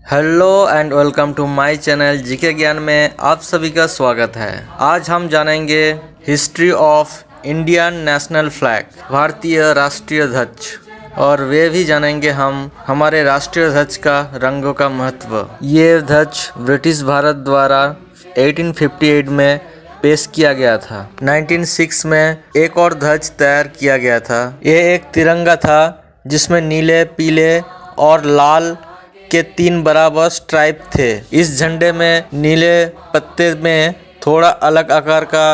Hello and welcome to my channel GK ज्ञान में आप सभी का स्वागत है। आज हम जानेंगे history of Indian national flag, भारतीय राष्ट्रीय ध्वज, और वे भी जानेंगे हम हमारे राष्ट्रीय ध्वज का रंगों का महत्व। ये ध्वज ब्रिटिश भारत द्वारा 1858 में पेश किया गया था। 1906 में एक और ध्वज तैयार किया गया था। ये एक तिरंगा था जिसमें नीले, पीले और लाल के 3 बराबर स्ट्राइप थे। इस झंडे में नीले पत्ते में थोड़ा अलग आकार का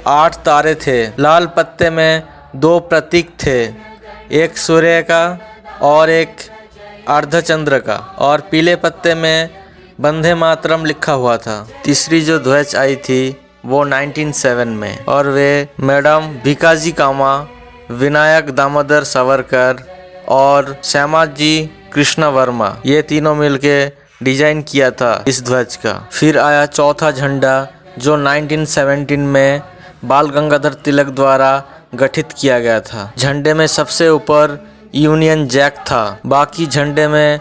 8 तारे थे। लाल पत्ते में 2 प्रतीक थे, एक सूर्य का और एक अर्धचंद्र का, और पीले पत्ते में वंदे मातरम लिखा हुआ था। तीसरी जो ध्वज आई थी वो 1907 में, और वे मैडम भीकाजी कामा, विनायक दामोदर सावरकर और श्यामाजी कृष्ण वर्मा, ये तीनों मिलके डिजाइन किया था इस ध्वज का। फिर आया चौथा झंडा जो 1917 में बाल गंगाधर तिलक द्वारा गठित किया गया था। झंडे में सबसे ऊपर यूनियन जैक था। बाकी झंडे में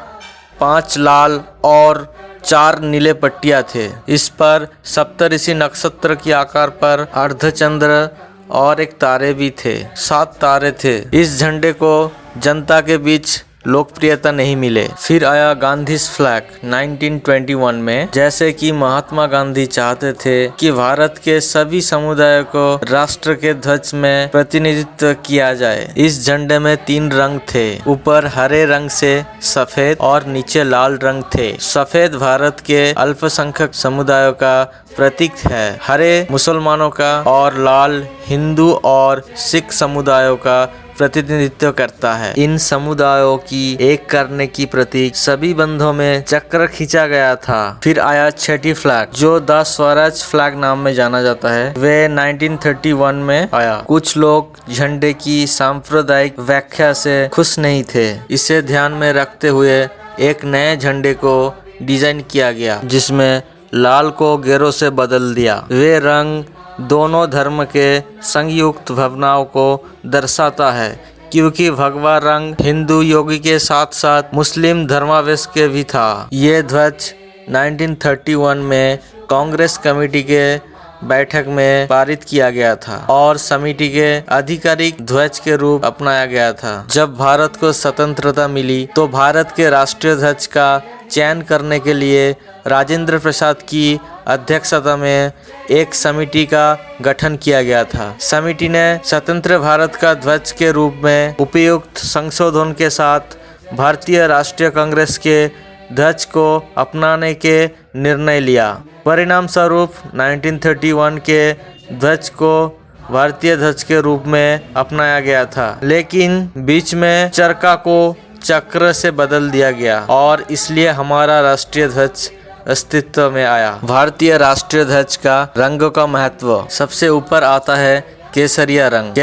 5 लाल और 4 नीले पट्टियां थे। इस पर सप्तऋषि नक्षत्र के आकार पर अर्धचंद्र और एक तारे भी थे। 7 तारे थे। इस झंडे को जनता के बीच लोकप्रियता नहीं मिले। फिर आया गांधीज फ्लैग 1921 में। जैसे कि महात्मा गांधी चाहते थे कि भारत के सभी समुदायों को राष्ट्र के ध्वज में प्रतिनिधित्व किया जाए। इस झंडे में 3 रंग थे, ऊपर हरे रंग से सफेद और नीचे लाल रंग थे। सफेद भारत के अल्पसंख्यक समुदायों का प्रतीक है, हरे मुसलमानों का और लाल हिंदू और सिख समुदायों का प्रतिनिधित्व करता है। इन समुदायों की एक करने की प्रतीक सभी बंधों में चक्र खींचा गया था। फिर आया छठी फ्लैग जो द स्वराज फ्लैग नाम में जाना जाता है। वे 1931 में आया। कुछ लोग झंडे की सांप्रदायिक व्याख्या से खुश नहीं थे। इसे ध्यान में रखते हुए एक नए झंडे को डिजाइन किया गया जिसमें लाल को गेरो से बदल दिया। वे रंग दोनों धर्म के संयुक्त भावनाओं को दर्शाता है, क्योंकि भगवा रंग हिंदू योगी के साथ साथ मुस्लिम धर्मावेश के भी था। ये ध्वज 1931 में कांग्रेस कमेटी के बैठक में पारित किया गया था और समिति के आधिकारिक ध्वज के रूप अपनाया गया था। जब भारत को स्वतंत्रता मिली तो भारत के राष्ट्रीय ध्वज का चयन करने के लिए राजेंद्र प्रसाद की अध्यक्षता में एक समिति का गठन किया गया था। समिति ने स्वतंत्र भारत का ध्वज के रूप में उपयुक्त संशोधन के साथ भारतीय राष्ट्रीय कांग्रेस के ध्वज को अपनाने के निर्णय लिया। परिणाम स्वरूप 1931 के ध्वज को भारतीय ध्वज के रूप में अपनाया गया था, लेकिन बीच में चरखा को चक्र से बदल दिया गया और इसलिए हमारा राष्ट्रीय ध्वज अस्तित्व में आया। भारतीय राष्ट्रीय ध्वज का रंगों का महत्व। सबसे ऊपर आता है केसरिया रंग।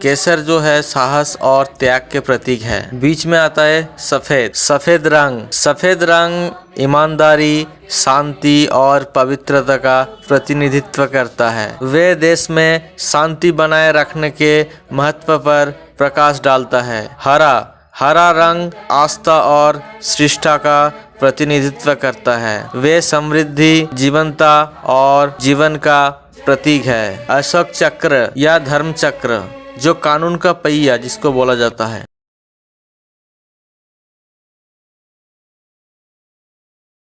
केसर जो है साहस और त्याग के प्रतीक है। बीच में आता है सफेद रंग ईमानदारी, शांति और पवित्रता का प्रतिनिधित्व करता है। वे देश में शांति बनाए रखने के महत्व पर प्रकाश डालता है। हरा रंग आस्था और श्रेष्ठता का प्रतिनिधित्व करता है। वे समृद्धि, जीवनता और जीवन का प्रतीक है। अशोक चक्र या धर्म चक्र जो कानून का पहिया जिसको बोला जाता है।